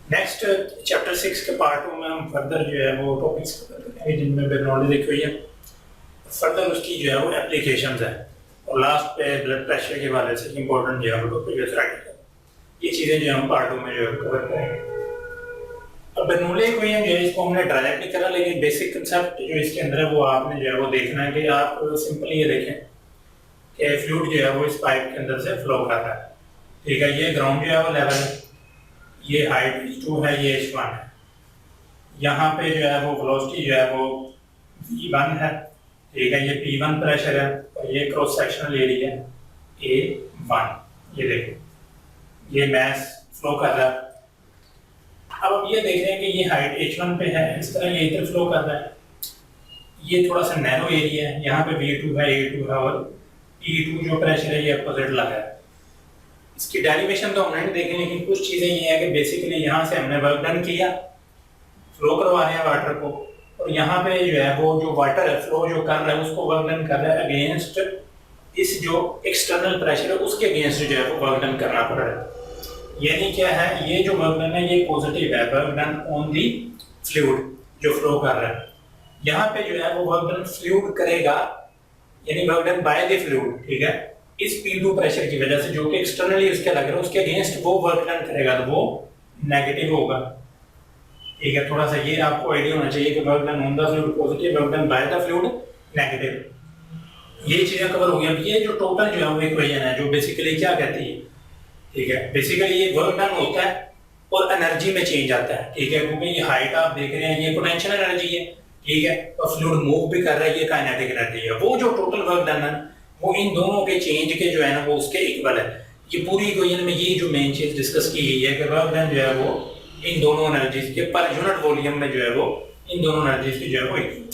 Next chapter 6 के part 2 में हम फर्दर जो है वो टॉपिक्स कवर करेंगे जिनमें बर्नौली लिखी हुई है। फर्दर उसकी जो है वो एप्लीकेशंस है और लास्ट पे ब्लड प्रेशर के हवाले से इंपॉर्टेंट जो है वो टॉपिक है थ्रेटिक। ये चीज़ें जो हम पार्ट 2 में जो है कवर करेंगे। अब बर्नौली कोई है जो है इसको हमने ड्राइव नहीं करा, लेकिन बेसिक कंसेप्ट जो इसके अंदर है वो आपने जो है वो देखना है कि आप सिंपली ये देखें कि फ्लूइड जो है वो इस पाइप के अंदर से फ्लो कर रहा है। ठीक है, ये ग्राउंड जो है वो लेवल है, ये हाइट h2 है, ये h1 है। यहाँ पे जो है वो वेलोसिटी जो है वो v1 है। ठीक है, ये p1 प्रेशर है और ये क्रॉस सेक्शनल एरिया a1। ये देखो ये मैस फ्लो कर रहा है। अब ये देख रहे हैं कि ये हाइट h1 पे है, इस तरह ये इधर फ्लो कर रहा है। ये थोड़ा सा नैरो एरिया है, यहाँ पे v2 है, a2 है और p2 जो प्रेशर है ये अपोजिट लगा है। इसकी डेरिवेशन तो हमने नहीं देखी, लेकिन कुछ चीजें ये है कि बेसिकली यहाँ से हमने वर्क डन किया, फ्लो करवा रहे हैं वाटर को, और यहाँ पे जो है वो जो वाटर है फ्लो जो कर रहा है उसको वर्क डन कर रहा है अगेंस्ट इस जो एक्सटर्नल प्रेशर है उसके अगेंस्ट जो है वो वर्क डन करना पड़ रहा है। यानी क्या है, ये जो वर्क डन है ये पॉजिटिव है, work done on the fluid जो फ्लो कर रहा है। यहाँ पे जो है वो वर्क डन फ्लूइड करेगा, यानी work done by the fluid. ठीक है, इस P2 प्रेशर की वजह से जो कि एक्सटर्नली उसके लग रहा है उसके अगेंस्ट वो वर्क डन करेगा तो वो नेगेटिव होगा। ठीक है, थोड़ा सा ये आपको आइडिया होना चाहिए कि work done on the fluid positive, work done by the fluid negative. ये चीजें कवर हो गई। अब ये जो टोटल जो है वो इक्वेशन है जो बेसिकली क्या कहती है, ठीक है, बेसिकली ये वर्क डन होता है और एनर्जी में चेंज आता है। ठीक है, क्योंकि ये हाइट आप देख रहे हैं ये पोटेंशियल एनर्जी है। ठीक है, और फ्लूइड मूव भी कर रहा है, ये काइनेटिक एनर्जी है। वो जो टोटल वर्क डन है वो इन दोनों के चेंज के जो है ना वो उसके इक्वल है। ये पूरी इक्वेशन में ये जो मेन चीज डिस्कस की गई है कि वर्क डन जो है वो इन दोनों एनर्जीज के पर यूनिट वॉल्यूम में जो है वो इन दोनों एनर्जीज की जो है वो इक्वल।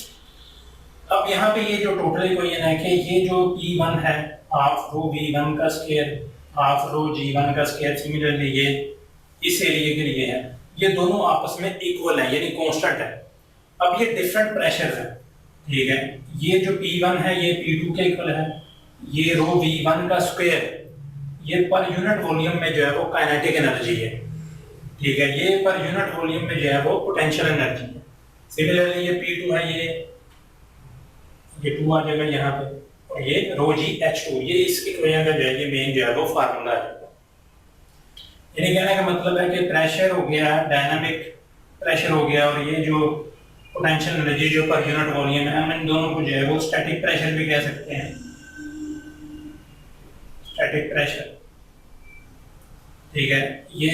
अब यहाँ पे ये जो टोटल इक्वेशन है कि ये जो P1 है हाफ रो V1 का स्क्वायर हाफ रो G1 का स्क्वायर, सिमिलरली ये इस एरिया के लिए है, ये दोनों आपस में इक्वल है यानी कांस्टेंट है। अब ये डिफरेंट प्रेशर है। ठीक है, ये जो P1 है ये P2 के इक्वल है, ये रो V1 का स्क्वायर ये पर यूनिट वॉल्यूम में जो है वो काइनेटिक एनर्जी है। ठीक है, ये पर यूनिट वॉल्यूम में जो है वो पोटेंशियल एनर्जी है। सिमिलरली ये P2 है, ये 2 आ जाएगा यहाँ पे, और ये रो GH2 ये इस इक्वेशन का जो है ये मेन जो है वो फार्मूला है। यानी कहने का मतलब है कि प्रेशर हो गया, डायनामिक प्रेशर हो गया, और ये जो पोटेंशियल एनर्जी जो पर यूनिट वॉल्यूम है हम इन दोनों को जो है वो स्टैटिक प्रेशर भी कह सकते हैं। स्टैटिक प्रेशर, ठीक है, ये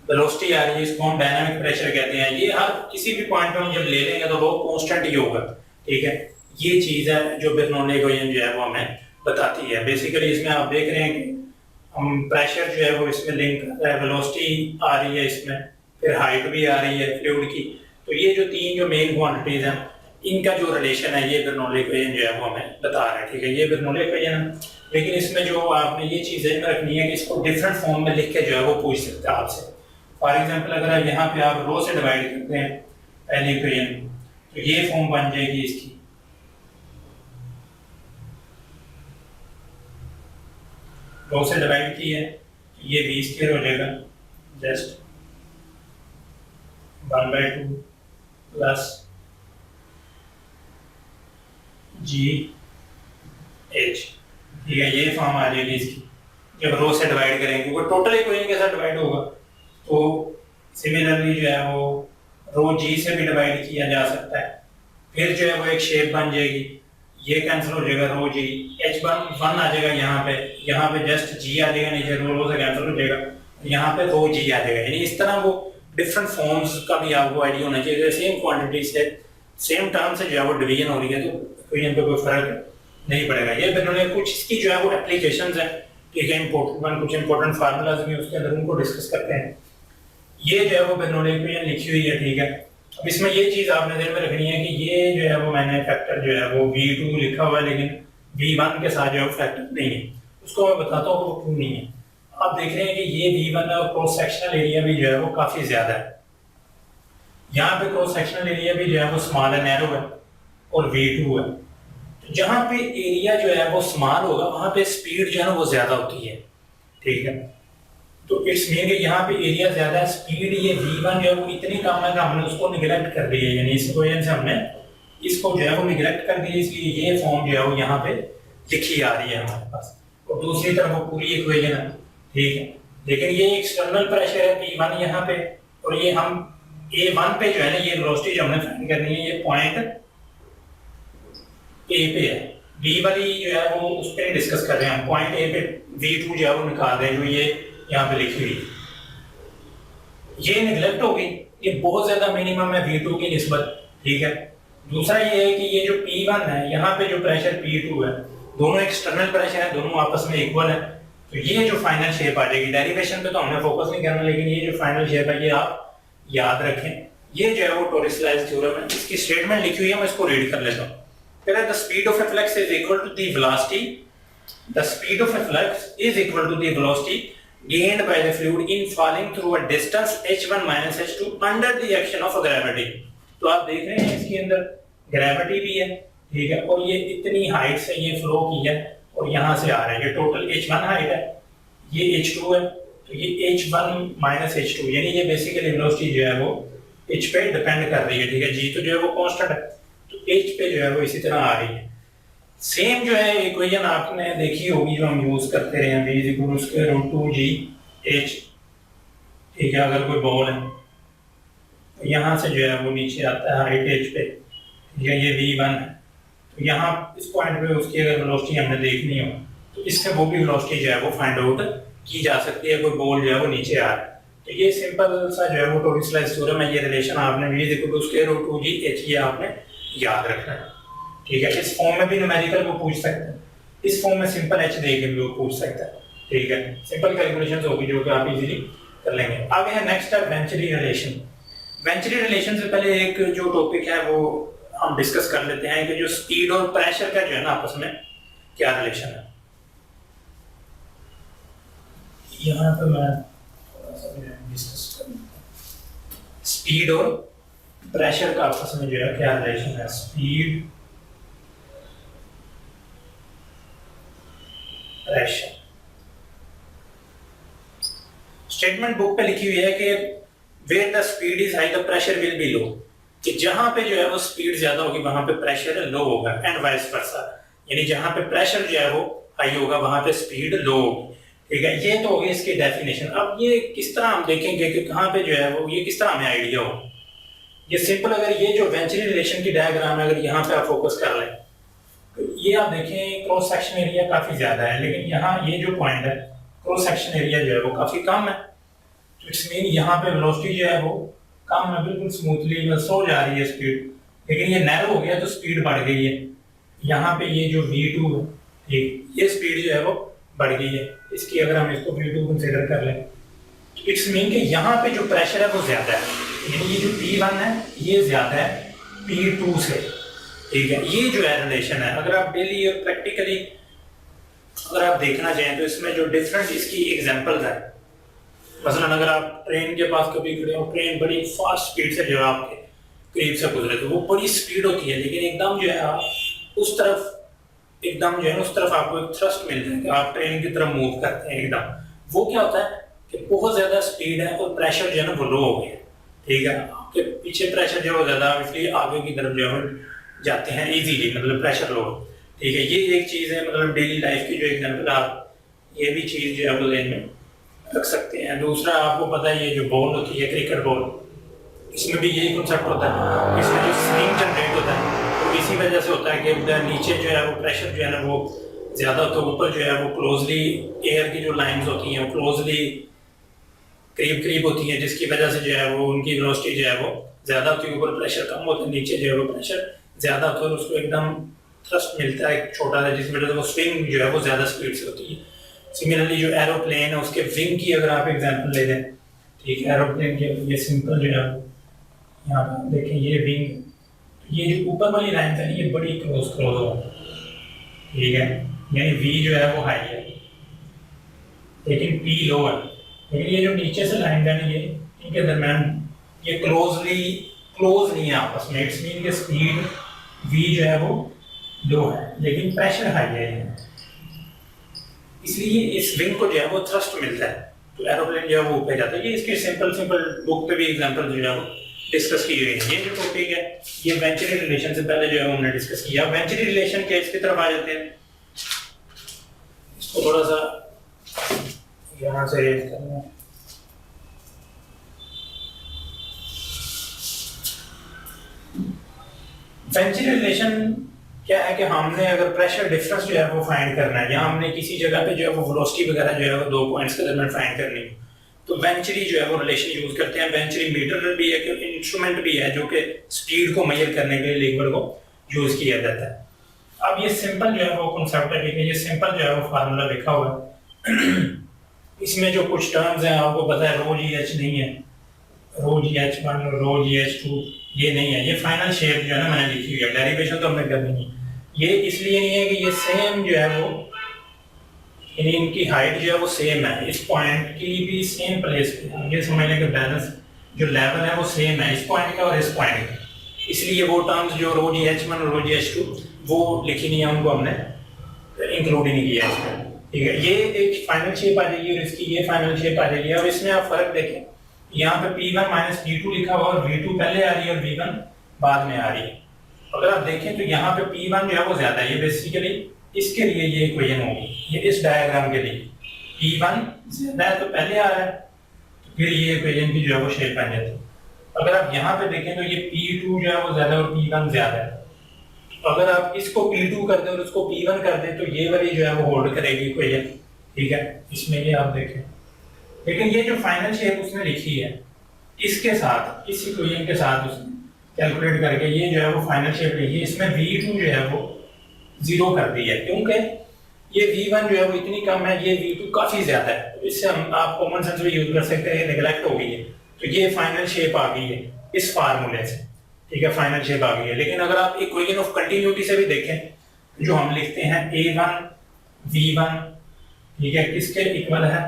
वेलोसिटी आ रही है इसको हम डायनामिक प्रेशर कहते हैं। ये हर किसी भी पॉइंट पे हम जब ले लेंगे तो वो कांस्टेंट ही होगा। ठीक है, ये चीज है जो बर्नौली इक्वेशन जो है वो हमें बताती है। बेसिकली इसमें आप देख रहे हैं कि हम प्रेशर जो है वो इसमें लिंक कर रहा है, वेलोसिटी आ रही है इसमें, फिर हाइट भी आ रही है फ्लूइड की। तो ये जो तीन जो मेन क्वांटिटीज हैं इनका जो रिलेशन है ये बर्नौली इक्वेशन जो है वो हमें बता रहा है। ठीक है, ये बर्नौली इक्वेशन है, लेकिन इसमें जो आपने ये चीजें रखनी है कि इसको डिफरेंट फॉर्म में लिख के जो है वो पूछ सकते हैं आपसे। फॉर एग्जांपल अगर यहाँ पे आप रो से डिवाइड करते हैं पहली इक्वेशन तो ये फॉर्म बन जाएगी इसकी, रो से डिवाइड की है ये v स्क्वायर हो जाएगा जस्ट 1/2 प्लस GH। ठीक है, ये फॉर्म आ जाएगी इसकी जब रो से डिवाइड करेंगे, क्योंकि टोटल इक्वेशन के साथ डिवाइड होगा। तो सिमिलरली जो है वो रो G से भी डिवाइड किया जा सकता है, फिर जो है वो एक शेप बन जाएगी, ये कैंसिल हो जाएगा, रो G H1 1 आ जाएगा यहाँ पे जस्ट G आ जाएगा नीचे, रो से कैंसिल हो जाएगा, यहाँ पे रो G आ जाएगा। यानी इस तरह वो डिफरेंट फॉर्म्स का भी आपको आइडिया होना चाहिए। सेम क्वांटिटी से सेम टर्म से जो है वो डिवीजन हो रही है तो इक्वेशन पे कोई फर्क नहीं पड़ेगा। ये बर्नौली कुछ इसकी जो है वो एप्लीकेशंस है। ठीक है, इंपॉर्टेंट कुछ इंपॉर्टेंट फार्मूलाज भी उसके अंदर उनको डिस्कस करते हैं। ये जो है वो बर्नौली इक्वेशन लिखी हुई है। ठीक है, अब इसमें ये चीज आपने ध्यान में रखनी है कि ये जो है वो मैंने फैक्टर जो है वो V2 लिखा हुआ है, लेकिन V1 के साथ जो है फैक्टर नहीं है, उसको मैं बताता हूँ वो क्यों नहीं है। आप देख रहे हैं कि ये V1 और क्रॉस सेक्शनल एरिया भी जो है वो काफी ज्यादा है। यहाँ पे क्रॉस सेक्शनल एरिया भी जो है वो स्मॉल है, नैरो है, और V2 है। तो जहाँ पे एरिया जो है वो स्मॉल होगा वहां पे स्पीड जो है ना वो ज्यादा होती है। ठीक है, तो इट्स मीन कि यहाँ पे एरिया ज्यादा है, स्पीड ये v1 जो है वो इतनी कम है कि हमने उसको निगलेक्ट कर दिया, यानी इस वजह से हमने इसको जो है वो निगलेक्ट कर दिया, इसलिए ये फॉर्म जो है वो यहाँ पे लिखी आ रही है हमारे पास। और दूसरी तरफ वो पूरी इक्वेशन है, ठीक है। लेकिन ये एक्सटर्नल प्रेशर है P1 यहाँ पे, और ये हम A1 पे जो है ना ये वेलोसिटी जो हमने फाइंड करनी है, ये पॉइंट A पे है। B वाली जो है वो उस पर डिस्कस कर रहे हैं हम, पॉइंट A पे V2 जो है वो निकाल रहे हैं, जो ये यहाँ पे लिखी हुई। ये निगलेक्ट हो गई, ये बहुत ज्यादा मिनिमम है V2 की निस्बत, ठीक है। दूसरा ये है कि ये जो P1 है यहाँ पे जो प्रेशर P2 है, दोनों एक्सटर्नल प्रेशर है, दोनों आपस में इक्वल है। तो ये जो फाइनल शेप आ जाएगी, डेरिवेशन पे तो हमने फोकस नहीं करना, लेकिन ये जो फाइनल शेप है ये आप याद रखें। ये जो है वो टोरिस-लाइज थ्योरम है, इसकी स्टेटमेंट लिखी हुई है, मैं इसको रीड कर लेता हूँ। पहले the speed of a flux is equal to the velocity, the speed of a flux is equal to the velocity gained by the fluid in falling through a distance h1 minus h2 under the action of gravity। तो आप देख रहे हैं इसके अंदर gravity भी है, ठीक है, और ये इतनी हाइट से ये फ्लो की है और यहाँ से आ रहा है, ये टोटल h1 हाइट है, ये h2 है, तो ये h1 माइनस h2 यानी ये बेसिकली वेलोसिटी जो है वो h पे डिपेंड कर रही है, ठीक है। g तो जो है वो कांस्टेंट है, तो h पे जो है वो इसी तरह आ रही है। सेम जो है इक्वेशन आपने देखी होगी जो हम यूज करते रहे हैं, v is equal to square root 2gh, ठीक है। अगर कोई बॉल है तो यहाँ से जो है वो नीचे आता है हाइट h पे, ठीक है, ये v1 है, तो यहाँ इस पॉइंट पे उसकी अगर वेलोसिटी हमने देखनी हो तो इससे वो भी वेलोसिटी जो है वो फाइंड आउट की जा सकती है, कोई बॉल जो है वो नीचे आ रहा है। तो ये सिंपल सा जो है वो टोरिस-लाइज थ्योरम है, ये रिलेशन आपने v is equal to square root 2gh ये आपने याद रखना है, ठीक है। इस फॉर्म में भी न्यूमेरिकल को पूछ सकते हैं, इस फॉर्म में सिंपल h दे के भी वो पूछ सकता है, ठीक है। सिंपल कैलकुलेशंस होगी जो कि आप इजीली कर लेंगे। आगे है नेक्स्ट है वेंचुरी रिलेशन। वेंचुरी रिलेशन से पहले एक जो टॉपिक है वो हम डिस्कस कर लेते हैं कि जो स्पीड और प्रेशर का जो है ना आपस में क्या रिलेशन है। यहाँ पे मैं थोड़ा सा डिस्कस कर लेता हूँ स्पीड और प्रेशर का आपस में जो है क्या रिलेशन है। स्पीड प्रेशर, स्टेटमेंट बुक पे लिखी हुई है कि where the speed is high the pressure will be low, कि जहां पे जो है वो स्पीड ज्यादा होगी वहां पे प्रेशर लो होगा, एंड वाइस वर्सा, यानी जहां पे प्रेशर जो है वो हाई होगा वहां पे स्पीड लो होगी, ठीक है। ये तो होगी इसकी डेफिनेशन। अब ये किस तरह हम देखेंगे कि कहां पे जो है वो ये किस तरह हमें आइडिया हो। ये सिंपल, अगर ये जो वेंचुरी रिलेशन की डायग्राम है अगर यहाँ पे आप फोकस कर लें तो ये आप देखें क्रॉस सेक्शन एरिया काफी ज्यादा है, लेकिन यहाँ ये जो पॉइंट है क्रॉस सेक्शन एरिया जो है वो काफी कम है, तो इट्स मीन यहाँ पे वेलोसिटी जो है वो कम है, बिल्कुल स्मूथली स्लो जा रही है स्पीड। लेकिन ये नैरो हो गया तो स्पीड बढ़ गई है, यहाँ पे ये जो v2 है, ठीक, ये स्पीड जो है वो बढ़ गई है, इसकी अगर हम इसको v2 कंसीडर कर लें तो इट्स मीन कि यहाँ पे जो प्रेशर है वो ज्यादा है, यानी ये जो P1 है ये ज्यादा है P2 से, ठीक है। ये जो है रिलेशन है। अगर आप डेली और प्रैक्टिकली अगर आप देखना चाहें तो इसमें जो डिफरेंट इसकी एग्जांपल्स है, मसलन अगर आप ट्रेन के पास कभी खड़े हो, ट्रेन बड़ी फास्ट स्पीड से जो है आपके करीब से गुजरे तो वो बड़ी स्पीड होती है, लेकिन एकदम जो है आप उस तरफ एकदम जो है उस तरफ आपको एक थ्रस्ट मिल जाएगा, आप ट्रेन की तरफ मूव करते हैं एकदम, वो क्या होता है कि बहुत ज्यादा स्पीड है और प्रेशर जो है ना वो लो हो गया, ठीक है। आपके पीछे प्रेशर जो है ज्यादा, इसलिए आगे की तरफ जो है जाते हैं इजीली, मतलब प्रेशर लो, ठीक है। ये एक चीज है, मतलब डेली लाइफ की जो एग्जांपल आप ये भी चीज जो है वो ध्यान में रख सकते हैं। दूसरा आपको पता है ये जो बॉल होती है क्रिकेट बॉल, इसमें भी यही कॉन्सेप्ट होता है, इसमें जो स्विंग जनरेट होता है तो इसी वजह से होता है कि नीचे जो है वो प्रेशर जो है ना वो ज्यादा होता है, ऊपर जो है वो क्लोजली एयर की जो लाइंस होती हैं वो क्लोजली करीब करीब होती हैं, जिसकी वजह से जो है वो उनकी वेलोसिटी जो है वो ज्यादा होती है, ऊपर प्रेशर कम होता है, नीचे जो है वो प्रेशर ज्यादा होता है और उसको एकदम थ्रस्ट मिलता है छोटा सा, जिस वजह से वो स्विंग जो है वो ज्यादा स्पीड से होती है। सिमिलरली जो एरोप्लेन है उसके विंग की अगर आप एग्जांपल ले लें, ठीक है, एरोप्लेन के ये सिंपल जो है यहाँ पर देखें ये विंग, ये जो ऊपर वाली लाइन है ये बड़ी क्लोज हो, ठीक है, यानी v जो है वो हाई है लेकिन p लो है, लेकिन ये जो नीचे से लाइन है ये इनके दरमियान ये क्लोज नहीं है आपस में, इट्स मीन कि स्पीड v जो है वो लो है लेकिन प्रेशर हाई है, इसलिए इस विंग को जो है वो थ्रस्ट मिलता है, तो एरोप्लेन जो है वो ऊपर जाता है। ये इसकी सिंपल बुक पे भी एग्जांपल जो है वो डिस्कस की गई है। ये जो टॉपिक है ये वेंचुरी रिलेशन से पहले जो है हमने डिस्कस किया। वेंचुरी रिलेशन के इसकी तरफ आ जाते हैं। इसको थोड़ा सा यहाँ से रेज करना है। वेंचुरी रिलेशन क्या है कि हमने अगर प्रेशर डिफरेंस जो है वो फाइंड करना है या हमने किसी जगह पे जो है वो वेलोसिटी वगैरह जो है वो दो पॉइंट्स के दरमियान फाइंड करनी है, तो वेंचुरी जो है वो रिलेशन यूज करते हैं। वेंचुरी मीटर भी है कि इंस्ट्रूमेंट भी है जो कि स्पीड को मेजर करने के लिए लिंगर को यूज किया जाता है। अब ये सिंपल जो है वो कॉन्सेप्ट है, ठीक है, ये सिंपल जो है वो फार्मूला लिखा हुआ है। इसमें जो कुछ टर्म्स हैं आपको पता है, रो जी एच नहीं है, रो जी एच वन, रो जी एच टू ये नहीं है। ये फाइनल शेप जो है ना मैंने लिखी हुई है, डेरिवेशन तो हमने करनी नहीं। ये इसलिए नहीं है कि ये सेम जो है वो यानी इनकी हाइट जो है वो सेम है, इस पॉइंट की भी सेम प्लेस पे हम ये समझ लें कि बैलेंस जो लेवल है वो सेम है इस पॉइंट का और इस पॉइंट का, इसलिए वो टर्म्स जो रो जी एच वन और रो जी एच टू वो लिखी नहीं है, उनको हमने इंक्लूड ही नहीं किया इसमें, ठीक है। ये एक फाइनल शेप आ जाएगी और इसकी ये फाइनल शेप आ जाएगी। अब इसमें आप फर्क देखें, यहाँ पे P1 माइनस P2 लिखा हुआ और V2 पहले आ रही है और V1 बाद में आ रही है। अगर आप देखें तो यहाँ पे P1 जो है वो ज्यादा है, ये बेसिकली इसके लिए ये इक्वेशन होगी, ये इस डायग्राम के लिए P1 ज्यादा है तो पहले आ रहा है, तो फिर ये इक्वेशन की जो है वो शेप बन जाती है। अगर आप यहाँ पे देखें तो ये P2 जो है वो ज्यादा और P1 ज्यादा है, अगर आप इसको P2 कर दें और उसको P1 कर दें तो ये वाली जो है वो होल्ड करेगी इक्वेशन, ठीक है। इसमें ये आप देखें, लेकिन ये जो फाइनल शेप उसने लिखी है इसके साथ, इस इक्वेशन के साथ उसने कैलकुलेट करके ये जो है वो फाइनल शेप लिखी है, इसमें V2 जो है वो 0 कर दी है, क्योंकि ये V1 जो है वो इतनी कम है, ये V2 काफी ज्यादा है, तो इससे हम आप कॉमन सेंस भी यूज कर सकते हैं, नेगलेक्ट हो गई है, तो ये फाइनल शेप आ गई है इस फार्मूले से, ठीक है, फाइनल शेप आ गई है। लेकिन अगर आप इक्वेशन ऑफ कंटिन्यूटी से भी देखें जो हम लिखते हैं A1 V1, ठीक है, किसके इक्वल है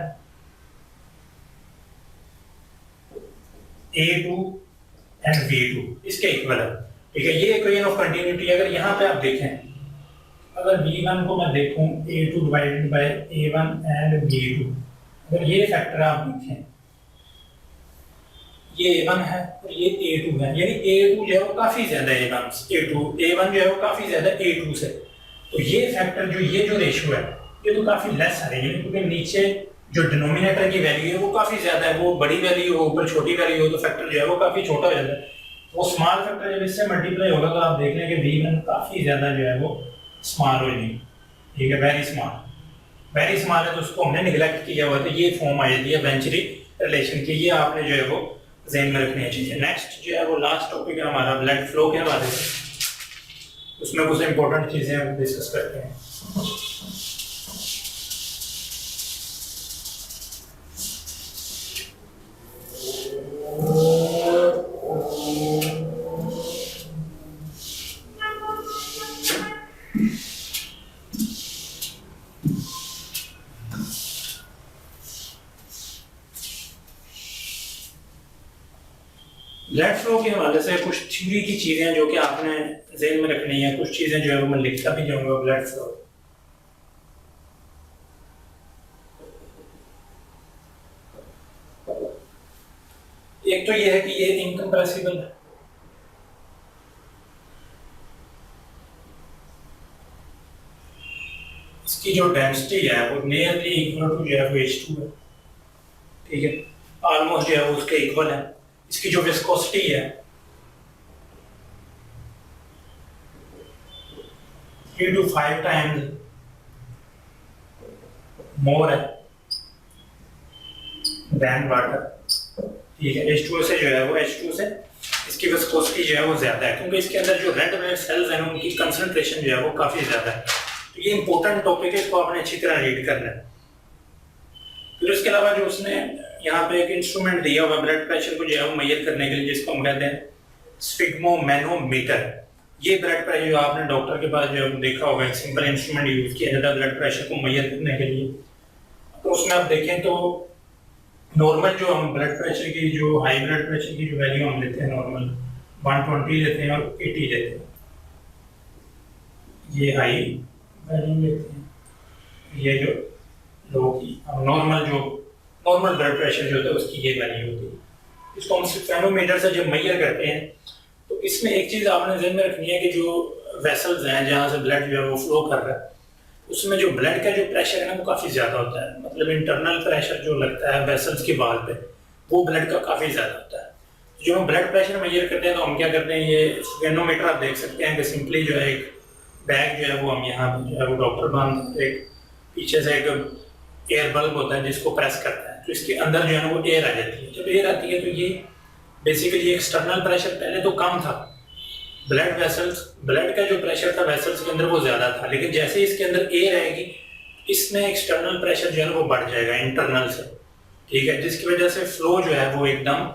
A2 एंड V2, इसके इक्वल है, ठीक है। ये इक्वेशन ऑफ कंटिन्यूटी अगर यहाँ पे आप देखें, अगर V1 को मैं देखूं A2 divided by A1 and V2, अगर ये फैक्टर आप देखें, ये A1 है और ये A2 है, यानी A2 जो है वो काफी ज्यादा है A1 जो है वो काफी ज्यादा A2 से, तो ये फैक्टर जो रेशियो है ये तो काफी लेस है, क्योंकि नीचे जो डिनोमिनेटर की वैल्यू है वो काफी ज्यादा है, वो बड़ी वैल्यू हो ऊपर छोटी वैल्यू हो तो फैक्टर जो है वो काफी छोटा हो जाता है। वो स्मॉल फैक्टर जब इससे मल्टीप्लाई होगा तो आप देख लें कि V1 काफी ज्यादा जो है वो स्मॉल हो जाएगी, ठीक है, वेरी स्मॉल है, तो उसको हमने निगलेक्ट किया हुआ, तो ये फॉर्म आ जाती है वेंचुरी रिलेशन की। ये आपने जो है वो ज़हन में रखनी चाहिए। नेक्स्ट जो है वो लास्ट टॉपिक है हमारा ब्लड फ्लो के हवाले से, उसमें कुछ इंपॉर्टेंट चीजें हम डिस्कस करते हैं। ब्लड फ्लो के हवाले से कुछ थ्योरी की चीजें जो कि आपने ज़हन में रखनी है, कुछ चीजें जो है वो मैं लिखता भी जाऊंगा। ब्लड फ्लो एक तो ये है कि ये इनकम्प्रेसिबल है, इसकी जो डेंसिटी है वो नियरली इक्वल टू जो है वो H2 है, ठीक है, ऑलमोस्ट जो है वो उसके इक्वल है। इसकी जो विस्कोसिटी है 3 to 5 टाइम्स मोर है देन वाटर, ठीक है। H2O से जो है वो H2 से इसकी विस्कोसिटी जो है वो ज्यादा है, क्योंकि इसके अंदर जो रेड ब्लड सेल्स हैं उनकी कंसंट्रेशन जो है वो काफी ज्यादा है। तो ये इंपॉर्टेंट टॉपिक है, इसको आपने अच्छी तरह रीड करना है। फिर इसके अलावा जो उसने यहाँ पे एक इंस्ट्रूमेंट दिया हुआ ब्लड प्रेशर को जो है वो मेजर करने के लिए, जिसको हम कहते हैं स्फिग्मोमैनोमीटर। ये ब्लड प्रेशर जो आपने डॉक्टर के पास जो है देखा होगा, एक सिंपल इंस्ट्रूमेंट यूज किया जाता है ब्लड प्रेशर को मेजर करने के लिए। तो उसमें आप देखें तो नॉर्मल जो हम ब्लड प्रेशर की जो हाई ब्लड प्रेशर की जो वैल्यू हम लेते हैं नॉर्मल 120 लेते हैं और 80 लेते हैं, ये हाई वैल्यू लेते हैं, ये जो लो की। अब नॉर्मल जो नॉर्मल ब्लड प्रेशर जो होता है उसकी ये वैल्यू होती है। इसको हम स्टेफेनोमीटर से जब मेजर करते हैं तो इसमें एक चीज़ आपने ध्यान में रखनी है कि जो वेसल्स हैं जहाँ से ब्लड जो है वो फ्लो कर रहा है, उसमें जो ब्लड का जो प्रेशर है ना वो काफ़ी ज़्यादा होता है। मतलब इंटरनल प्रेशर जो लगता है वेसल्स की वॉल पे, वो ब्लड का काफ़ी ज़्यादा होता है। जो हम ब्लड प्रेशर मेजर करते हैं तो हम क्या करते हैं, ये स्टेफेनोमीटर आप देख सकते हैं कि सिंपली जो है एक बैग जो है वो हम यहाँ पे जो है वो डॉक्टर बांध, एक पीछे से एक एयर बल्ब होता है जिसको प्रेस करता है, तो इसके अंदर जो है ना वो एयर आ जाती है। जब एयर आती है तो ये बेसिकली एक्सटर्नल प्रेशर पहले तो कम था, ब्लड वेसल्स, ब्लड का जो प्रेशर था वेसल्स के अंदर वो ज्यादा था, लेकिन जैसे ही इसके अंदर एयर आएगी इसमें एक्सटर्नल प्रेशर जो है वो बढ़ जाएगा इंटरनल से, ठीक है, जिसकी वजह से फ्लो जो है वो एकदम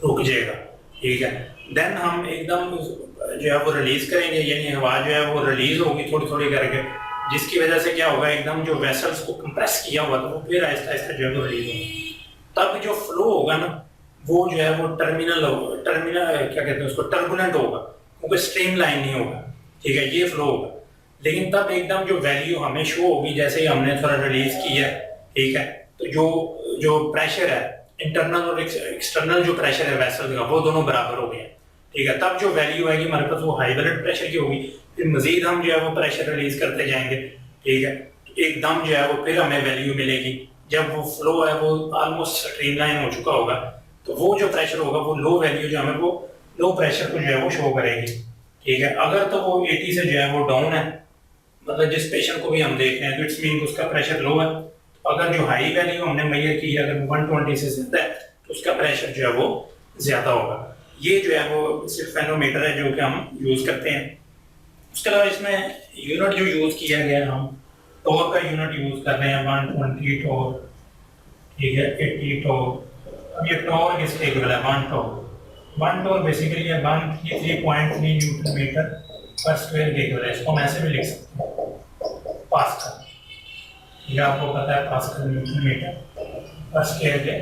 रुक जाएगा, ठीक है। देन हम एकदम जो है वो रिलीज करेंगे, यानी हवा जो है वो रिलीज होगी थोड़ी थोड़ी करके, जिसकी वजह से क्या होगा, एकदम जो वेसल्स को कंप्रेस किया हुआ था वो फिर आहिस्ता आहिस्ता जो है वो रिलीज होगा। तब जो फ्लो होगा ना वो जो है वो टर्मिनल क्या कहते हैं उसको, टर्बुलेंट होगा, क्योंकि स्ट्रीमलाइन नहीं होगा, ठीक है, ये फ्लो होगा। लेकिन तब एकदम जो वैल्यू हमें शो होगी जैसे ही हमने थोड़ा रिलीज किया है, ठीक है, तो जो प्रेशर है इंटरनल और एक्सटर्नल जो प्रेशर है वेसल का वो दोनों बराबर हो गए हैं, ठीक है। तब जो वैल्यू आएगी हमारे पास वो हाई ब्लड प्रेशर की होगी। फिर मजीद हम जो है वो प्रेशर रिलीज करते जाएंगे, ठीक है, तो एकदम जो है वो फिर हमें वैल्यू मिलेगी जब वो फ्लो है वो ऑलमोस्ट स्ट्रीमलाइन हो चुका होगा, तो वो जो प्रेशर होगा वो लो वैल्यू जो हमें वो लो प्रेशर को जो है वो शो करेगी, ठीक है। अगर तो वो 80 से जो है वो डाउन है, मतलब जिस पेशेंट को भी हम देख रहे हैं तो इट्स मीन उसका प्रेशर लो है। अगर जो हाई वैल्यू हमने मेजर की है अगर 120 से ज्यादा है तो उसका प्रेशर जो है वो ज्यादा होगा। ये जो है वो स्टेफेनोमीटर है जो कि हम यूज करते हैं। उसके अलावा इसमें यूनिट जो यूज किया गया है, हम टॉर का यूनिट यूज कर रहे हैं, 120 टॉर, ठीक है, 80 टॉर। अब ये टॉर किसके इक्वल है, 1 टॉर। 1 टॉर बेसिकली है 133.3 न्यूटन मीटर पर स्क्वायर के इक्वल है। इसको हम ऐसे भी लिख सकते हैं पास्कल, ये आपको पता है पास्कल न्यूटन मीटर पर स्क्वायर के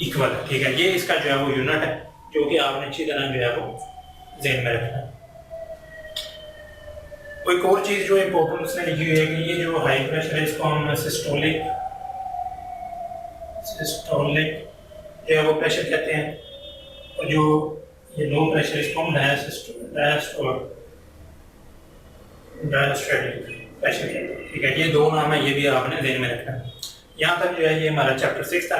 इक्वल है, ठीक है। ये इसका जो है वो यूनिट है जो कि आपने अच्छी तरह जो है वो ज़हन में रखना है। कोई और चीज जो इम्पोर्टेंट उसने लिखी हुई है कि ये जो हाई प्रेशर है इसको हम सिस्टोलिक जो है वो प्रेशर कहते हैं, और जो ये लो प्रेशर इसको हम डायस्टोलिक प्रेशर कहते हैं, ठीक है। ये दो नाम है, ये भी आपने ध्यान में रखना है। यहाँ तक जो है ये हमारा चैप्टर 6 था।